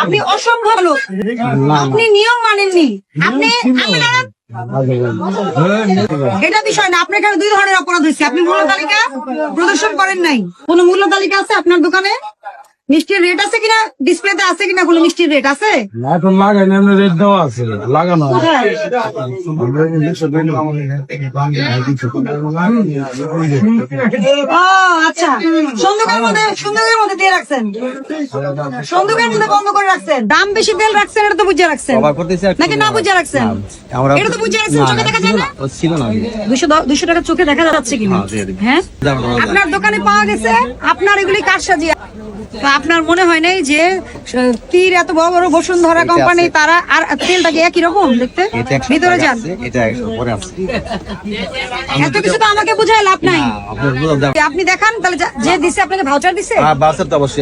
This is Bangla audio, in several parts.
আপনি অসম্ভব লোক, আপনি নিয়ম মানেননি। আপনি এটা বিষয় না, আপনার এখানে 2 ধরনের অপরাধ হয়েছে। আপনি মূল্য তালিকা প্রদর্শন করেন নাই। কোন মূল্য তালিকা আছে আপনার দোকানে? মিষ্টির রেট আছে কিনা, ডিসপ্লেতে আছে কিনা কোনো মিষ্টির রেট আছে? এখন লাগাই না, এমনি রেট দেওয়া আছে, লাগানো ও আচ্ছা, সন্দুকের মধ্যে দিয়ে রাখছেন, সন্দুকের মধ্যে বন্ধ করে রাখছেন। দাম বেশি তেল রাখছেন, এটা তো বুঝে রাখছেন নাকি না বুঝে রাখছেন? এটা তো বুঝে রাখছেন, চোখে দেখা যায় না? 200 টাকা চোখে দেখা যাচ্ছে কিনা? হ্যাঁ, আপনার দোকানে পাওয়া গেছে। আপনার এগুলি কার সাজিয়ে? তো আপনার মনে হয় নাই যে তীর এত বড় বড় বসুন্ধরা কোম্পানি, তারা আর তেলটাকে একই রকম দেখতে? ভিতরে যান, এত কিছু তো আমাকে বুঝায় লাভ নাই। আপনি দেখান তাহলে, যে দিছে আপনাকে ভাউচার দিছে,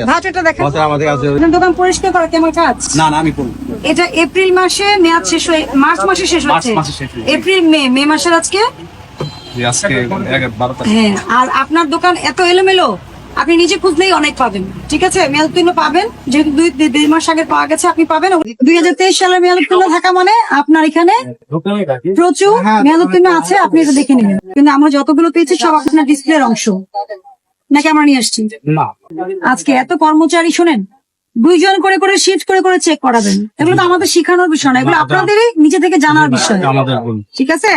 ভাউচারটা দেখেন। দোকান পরিষ্কার করা কেমন কাজ? এটা এপ্রিল মাসে মেয়াদ শেষ হয়ে মার্চ মাসে শেষ হচ্ছে। এপ্রিল মে মাসের আজকে। হ্যাঁ, আর আপনার দোকান এত এলোমেলো, আপনি নিজে খুঁজলেই অনেক পাবেন। ঠিক আছে, মেয়াদ উত্তীর্ণ পাবেন, যেহেতু 2 মাস আগে পাওয়া গেছে, আপনি পাবেন। 2023 সালের মেয়াদ উত্তীর্ণ থাকা মানে আপনার এখানে প্রচুর মেয়াদ উত্তীর্ণ আছে, আপনি এটা দেখে নেবেন। কিন্তু আমরা যতগুলো পেয়েছি সব আপনার ডিসপ্লের অংশ নাকি আমরা নিয়ে আসছি? আজকে এত কর্মচারী, শোনেন, 2 জন করে করে শিফট করে করে চেক করাবেন। এগুলো তো আমাদের শিখানোর বিষয় না, এগুলো আপনাদেরই নিজে থেকে জানার বিষয়। ঠিক আছে,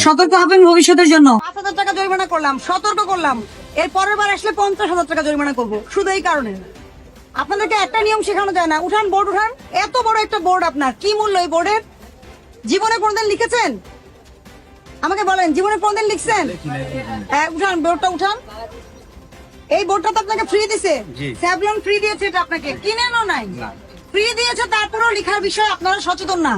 সতর্ক হবেন ভবিষ্যতের জন্য। 5,000 টাকা জরিমানা করলাম, সতর্ক করলাম। এর পরের বার আসলে 50,000 টাকা জরিমানা করবো, শুধু এই কারণে। আপনাদেরকে একটা নিয়ম শেখানো যায় না। উঠান বোর্ড, উঠান। এত বড় একটা বোর্ড, আপনার কি মূল্য এই বোর্ডের? জীবনে কোনদিন লিখেছেন? আমাকে বলেন, জীবনে কোনদিন লিখছেন? হ্যাঁ, উঠান বোর্ডটা, উঠান। এই বোর্ডটা তো আপনাকে ফ্রি দিছে, স্যাভলন ফ্রি দিয়েছে, এটা আপনাকে কিনেনও নাই, ফ্রি দিয়েছে। তারপরেও লেখার বিষয় আপনারা সচেতন না।